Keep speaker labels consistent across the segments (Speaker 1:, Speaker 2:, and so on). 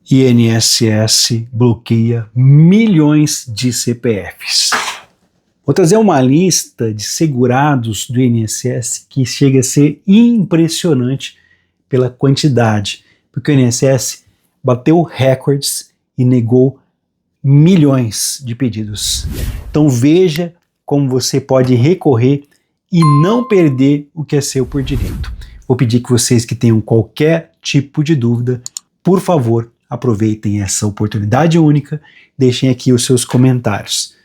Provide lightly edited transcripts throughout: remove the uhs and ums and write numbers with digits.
Speaker 1: INSS bloqueia milhões de CPFs. Vou trazer uma lista de segurados do INSS que chega a ser impressionante pela quantidade, porque o INSS bateu recordes e negou milhões de pedidos. Então veja como você pode recorrer e não perder o que é seu por direito. Vou pedir que vocês que tenham qualquer tipo de dúvida, por favor, aproveitem essa oportunidade única, deixem aqui os seus comentários.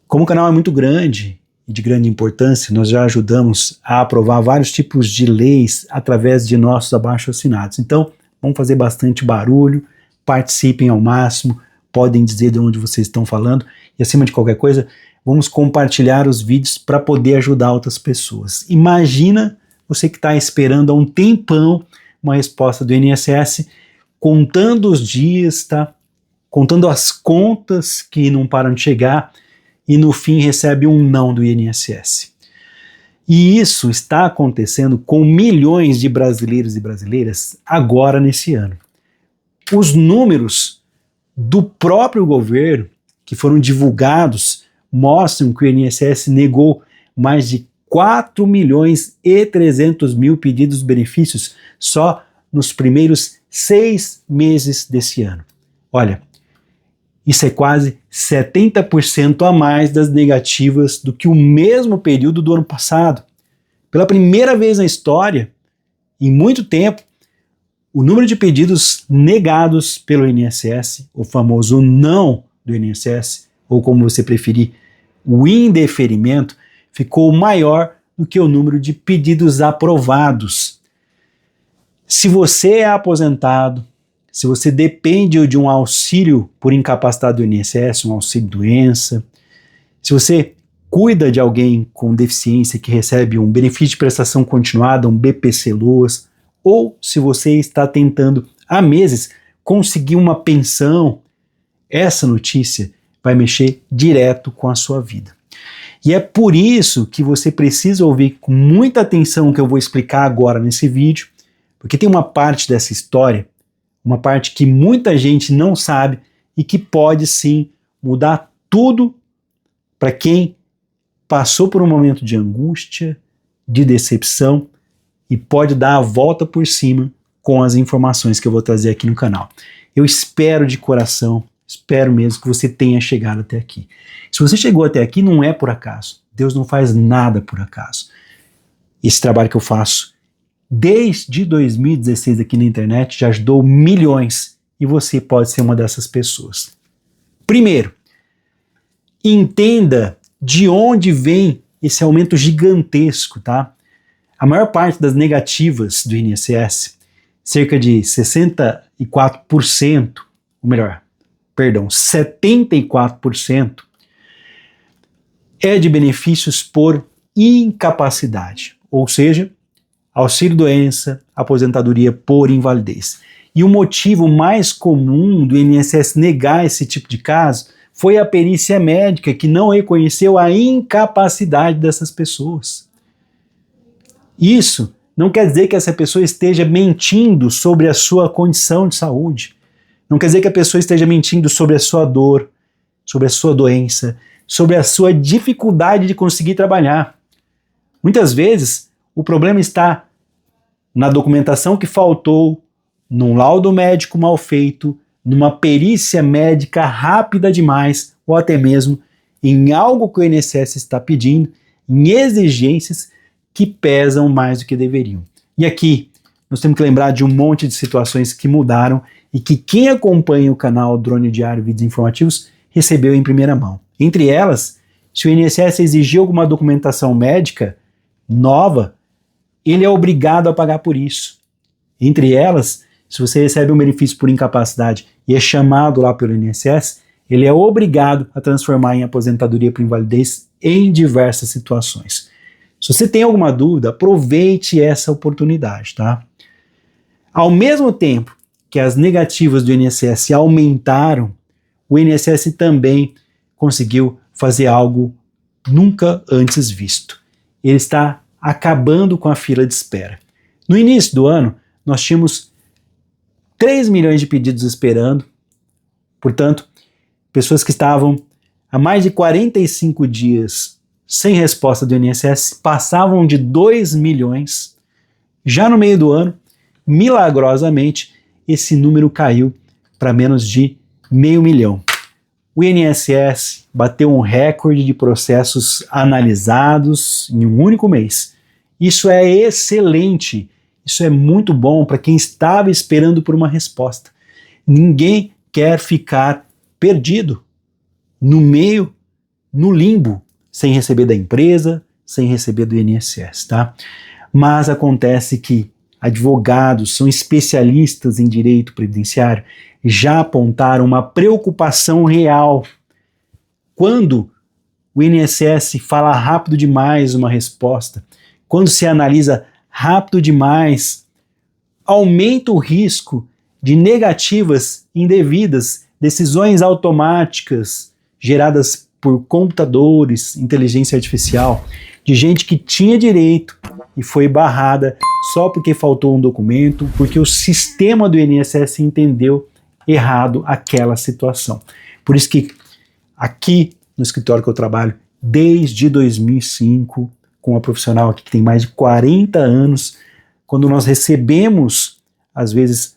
Speaker 1: Como o canal é muito grande e de grande importância, nós já ajudamos a aprovar vários tipos de leis através de nossos abaixo-assinados. Então, vamos fazer bastante barulho, participem ao máximo, podem dizer de onde vocês estão falando e, acima de qualquer coisa, vamos compartilhar os vídeos para poder ajudar outras pessoas. Imagina você que está esperando há um tempão uma resposta do INSS, contando os dias, tá? Contando as contas que não param de chegar e no fim recebe um não do INSS. E isso está acontecendo com milhões de brasileiros e brasileiras agora nesse ano. Os números do próprio governo que foram divulgados mostram que o INSS negou mais de 4 milhões e 300 mil pedidos de benefícios só nos primeiros 6 meses desse ano. Olha, isso é quase 70% a mais das negativas do que o mesmo período do ano passado. Pela primeira vez na história, em muito tempo, o número de pedidos negados pelo INSS, o famoso não do INSS, ou como você preferir, o indeferimento, ficou maior do que o número de pedidos aprovados. Se você é aposentado, se você depende de um auxílio por incapacidade do INSS, um auxílio-doença, se você cuida de alguém com deficiência que recebe um benefício de prestação continuada, um BPC-Loas, ou se você está tentando há meses conseguir uma pensão, essa notícia vai mexer direto com a sua vida. E é por isso que você precisa ouvir com muita atenção o que eu vou explicar agora nesse vídeo, porque tem uma parte dessa história, uma parte que muita gente não sabe e que pode sim mudar tudo para quem passou por um momento de angústia, de decepção e pode dar a volta por cima com as informações que eu vou trazer aqui no canal. Eu espero de coração, espero mesmo que você tenha chegado até aqui. Se você chegou até aqui, não é por acaso. Deus não faz nada por acaso. Esse trabalho que eu faço desde 2016 aqui na internet já ajudou milhões e você pode ser uma dessas pessoas. Primeiro, entenda de onde vem esse aumento gigantesco, tá? A maior parte das negativas do INSS, cerca de 64%, ou melhor, perdão, 74%, é de benefícios por incapacidade, ou seja, auxílio-doença, aposentadoria por invalidez. E o motivo mais comum do INSS negar esse tipo de caso foi a perícia médica que não reconheceu a incapacidade dessas pessoas. Isso não quer dizer que essa pessoa esteja mentindo sobre a sua condição de saúde. Não quer dizer que a pessoa esteja mentindo sobre a sua dor, sobre a sua doença, sobre a sua dificuldade de conseguir trabalhar. Muitas vezes, o problema está na documentação que faltou, num laudo médico mal feito, numa perícia médica rápida demais, ou até mesmo em algo que o INSS está pedindo, em exigências que pesam mais do que deveriam. E aqui, nós temos que lembrar de um monte de situações que mudaram e que quem acompanha o canal Drone Diário Vídeos Informativos recebeu em primeira mão. Entre elas, se o INSS exigir alguma documentação médica nova, ele é obrigado a pagar por isso. Entre elas, se você recebe um benefício por incapacidade e é chamado lá pelo INSS, ele é obrigado a transformar em aposentadoria por invalidez em diversas situações. Se você tem alguma dúvida, aproveite essa oportunidade, tá? Ao mesmo tempo que as negativas do INSS aumentaram, o INSS também conseguiu fazer algo nunca antes visto. Ele está acabando com a fila de espera. No início do ano, nós tínhamos 3 milhões de pedidos esperando. Portanto, pessoas que estavam há mais de 45 dias sem resposta do INSS passavam de 2 milhões. Já no meio do ano, milagrosamente, esse número caiu para menos de 500 mil. O INSS bateu um recorde de processos analisados em um único mês. Isso é excelente, isso é muito bom para quem estava esperando por uma resposta. Ninguém quer ficar perdido no meio, no limbo, sem receber da empresa, sem receber do INSS, tá? Mas acontece que advogados, são especialistas em direito previdenciário, já apontaram uma preocupação real. Quando o INSS fala rápido demais uma resposta, quando se analisa rápido demais, aumenta o risco de negativas indevidas, decisões automáticas geradas por computadores, inteligência artificial, de gente que tinha direito e foi barrada só porque faltou um documento, porque o sistema do INSS entendeu errado aquela situação. Por isso que aqui no escritório que eu trabalho, desde 2005, com uma profissional aqui que tem mais de 40 anos, quando nós recebemos, às vezes,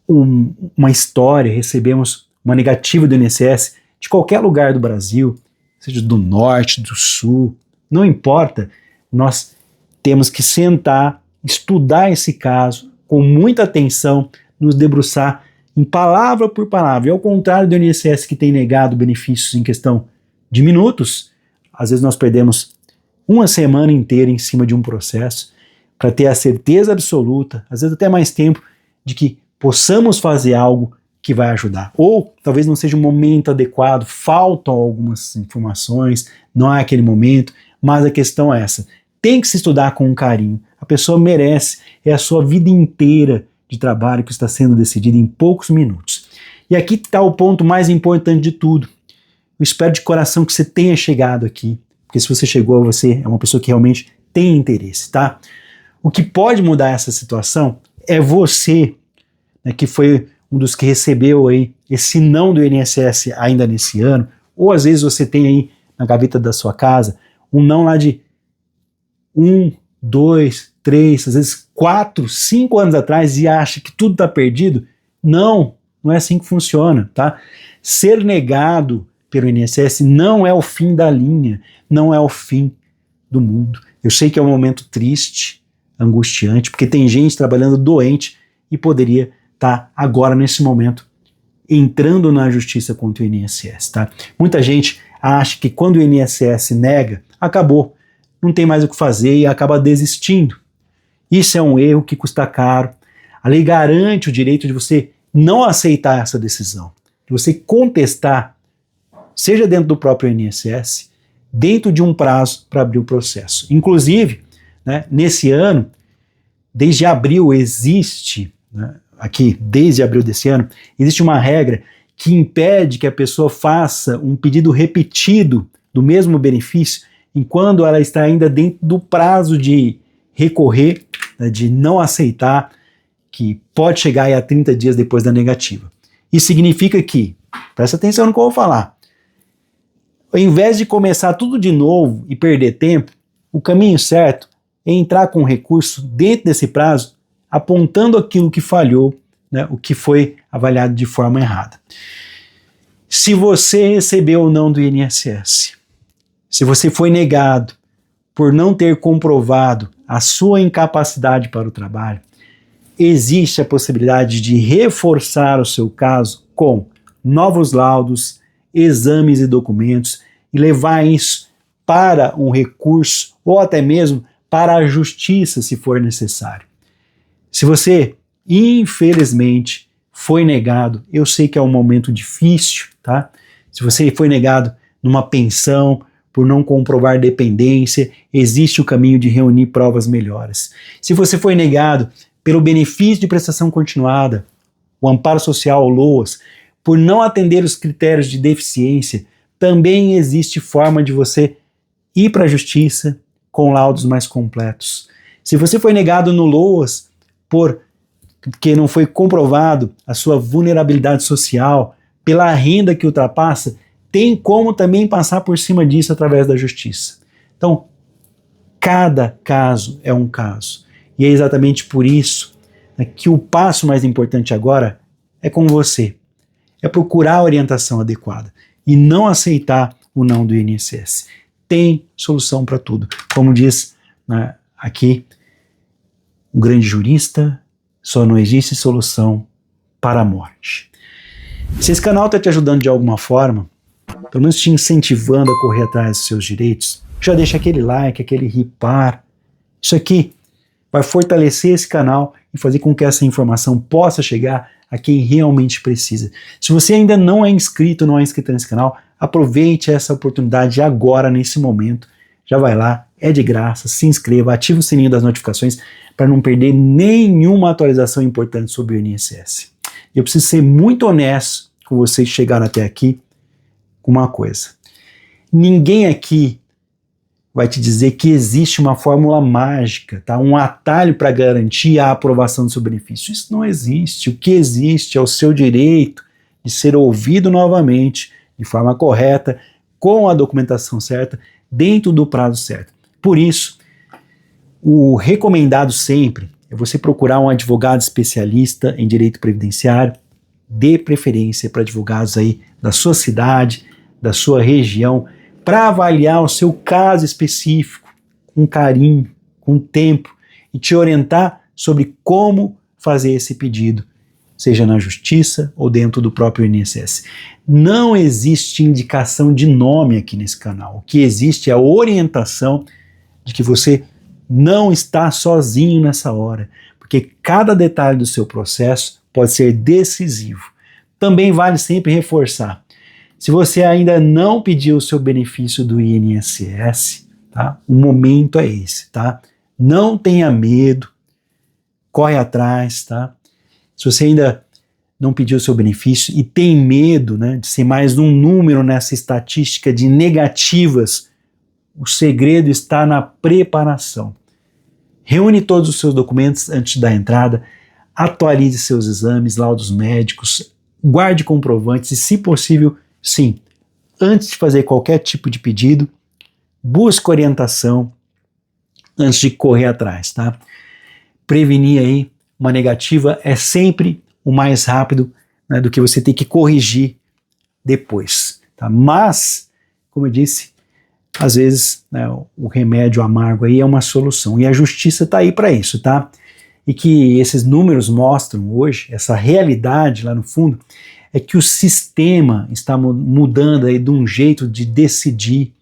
Speaker 1: uma história, recebemos uma negativa do INSS de qualquer lugar do Brasil, seja do norte, do sul, não importa, nós temos que sentar, estudar esse caso com muita atenção, nos debruçar em palavra por palavra. E ao contrário do INSS, que tem negado benefícios em questão de minutos, às vezes nós perdemos uma semana inteira em cima de um processo para ter a certeza absoluta, às vezes até mais tempo, de que possamos fazer algo que vai ajudar. Ou talvez não seja o momento adequado, faltam algumas informações, não é aquele momento, mas a questão é essa. Tem que se estudar com carinho. A pessoa merece, é a sua vida inteira de trabalho que está sendo decidida em poucos minutos. E aqui está o ponto mais importante de tudo. Eu espero de coração que você tenha chegado aqui, porque se você chegou, você é uma pessoa que realmente tem interesse, tá? O que pode mudar essa situação é você, né, que foi um dos que recebeu aí esse não do INSS ainda nesse ano, ou às vezes você tem aí na gaveta da sua casa um não lá de 1, 2, 3, às vezes 4, 5 anos atrás e acha que tudo está perdido. Não é assim que funciona, tá? Ser negado pelo INSS não é o fim da linha, não é o fim do mundo. Eu sei que é um momento triste, angustiante, porque tem gente trabalhando doente e poderia estar agora nesse momento entrando na justiça contra o INSS, tá? Muita gente acha que quando o INSS nega, acabou, não tem mais o que fazer e acaba desistindo. Isso é um erro que custa caro. A lei garante o direito de você não aceitar essa decisão, de você contestar, seja dentro do próprio INSS, dentro de um prazo para abrir o processo. Inclusive, né, nesse ano, desde abril existe, né, aqui desde abril desse ano, existe uma regra que impede que a pessoa faça um pedido repetido do mesmo benefício enquanto ela está ainda dentro do prazo de recorrer, né, de não aceitar, que pode chegar aí a 30 dias depois da negativa. Isso significa que, presta atenção no que eu vou falar, ao invés de começar tudo de novo e perder tempo, o caminho certo é entrar com recurso dentro desse prazo, apontando aquilo que falhou, né, o que foi avaliado de forma errada. Se você recebeu ou não do INSS, se você foi negado por não ter comprovado a sua incapacidade para o trabalho, existe a possibilidade de reforçar o seu caso com novos laudos, exames e documentos e levar isso para um recurso ou até mesmo para a justiça, se for necessário. Se você, infelizmente, foi negado, eu sei que é um momento difícil, tá? Se você foi negado numa pensão, por não comprovar dependência, existe o caminho de reunir provas melhores. Se você foi negado pelo benefício de prestação continuada, o amparo social, o LOAS, por não atender os critérios de deficiência, também existe forma de você ir para a justiça com laudos mais completos. Se você foi negado no LOAS por que não foi comprovado a sua vulnerabilidade social pela renda que ultrapassa, tem como também passar por cima disso através da justiça. Então, cada caso é um caso. E é exatamente por isso, né, que o passo mais importante agora é com você. É procurar a orientação adequada e não aceitar o não do INSS. Tem solução para tudo. Como diz, né, aqui um grande jurista, só não existe solução para a morte. Se esse canal está te ajudando de alguma forma, pelo menos te incentivando a correr atrás dos seus direitos, já deixa aquele like, aquele ripar. Isso aqui vai fortalecer esse canal e fazer com que essa informação possa chegar a quem realmente precisa. Se você ainda não é inscrito, não é inscrita nesse canal, aproveite essa oportunidade agora, nesse momento. Já vai lá, é de graça, se inscreva, ative o sininho das notificações para não perder nenhuma atualização importante sobre o INSS. Eu preciso ser muito honesto com vocês que chegaram até aqui com uma coisa. Ninguém aqui vai te dizer que existe uma fórmula mágica, tá? Um atalho para garantir a aprovação do seu benefício. Isso não existe. O que existe é o seu direito de ser ouvido novamente, de forma correta, com a documentação certa, dentro do prazo certo. Por isso, o recomendado sempre é você procurar um advogado especialista em direito previdenciário, de preferência para advogados aí da sua cidade, da sua região, para avaliar o seu caso específico, com carinho, com tempo, e te orientar sobre como fazer esse pedido, seja na justiça ou dentro do próprio INSS. Não existe indicação de nome aqui nesse canal. O que existe é a orientação de que você não está sozinho nessa hora, porque cada detalhe do seu processo pode ser decisivo. Também vale sempre reforçar: se você ainda não pediu o seu benefício do INSS, tá? O momento é esse, tá? Não tenha medo, corre atrás, tá? Se você ainda não pediu o seu benefício e tem medo, né, de ser mais um número nessa estatística de negativas, o segredo está na preparação. Reúne todos os seus documentos antes da entrada, atualize seus exames, laudos médicos, guarde comprovantes e, se possível, sim, antes de fazer qualquer tipo de pedido, busque orientação antes de correr atrás, tá? Prevenir aí uma negativa é sempre o mais rápido, né, do que você ter que corrigir depois, tá? Mas, como eu disse, às vezes, né, o remédio amargo aí é uma solução e a justiça está aí para isso, tá? E que esses números mostram hoje, essa realidade lá no fundo, é que o sistema está mudando aí de um jeito de decidir,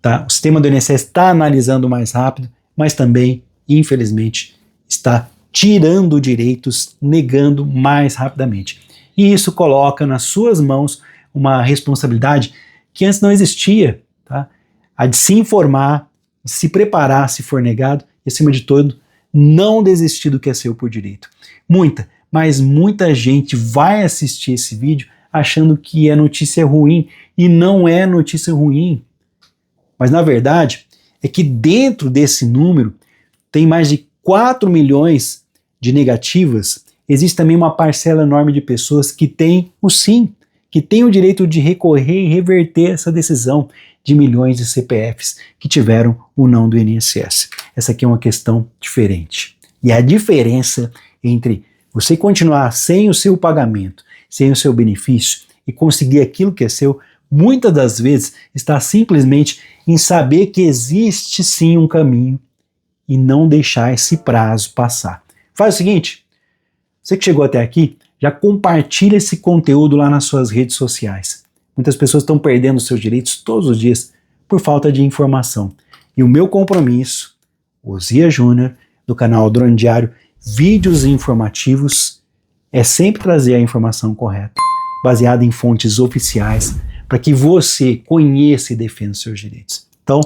Speaker 1: tá? O sistema do INSS está analisando mais rápido, mas também, infelizmente, está tirando direitos, negando mais rapidamente. E isso coloca nas suas mãos uma responsabilidade que antes não existia, tá? A de se informar, de se preparar se for negado e, acima de tudo, não desistir do que é seu por direito. Mas muita gente vai assistir esse vídeo achando que é notícia ruim, e não é notícia ruim. Mas na verdade é que dentro desse número tem mais de 4 milhões de negativas. Existe também uma parcela enorme de pessoas que têm o sim, que têm o direito de recorrer e reverter essa decisão de milhões de CPFs que tiveram o não do INSS. Essa aqui é uma questão diferente. E a diferença entre você continuar sem o seu pagamento, sem o seu benefício e conseguir aquilo que é seu, muitas das vezes está simplesmente em saber que existe sim um caminho e não deixar esse prazo passar. Faz o seguinte, você que chegou até aqui, já compartilha esse conteúdo lá nas suas redes sociais. Muitas pessoas estão perdendo seus direitos todos os dias por falta de informação. E o meu compromisso, Osias Júnior, do canal Drone Diário, vídeos informativos, é sempre trazer a informação correta, baseada em fontes oficiais, para que você conheça e defenda os seus direitos. Então,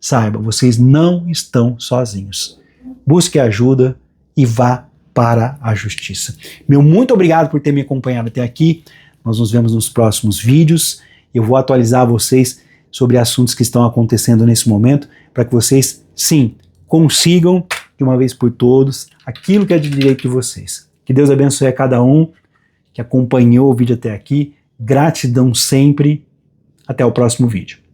Speaker 1: saiba, vocês não estão sozinhos. Busque ajuda e vá para a justiça. Meu muito obrigado por ter me acompanhado até aqui. Nós nos vemos nos próximos vídeos. Eu vou atualizar vocês sobre assuntos que estão acontecendo nesse momento, para que vocês, sim, consigam de uma vez por todas aquilo que é de direito de vocês. Que Deus abençoe a cada um que acompanhou o vídeo até aqui. Gratidão sempre. Até o próximo vídeo.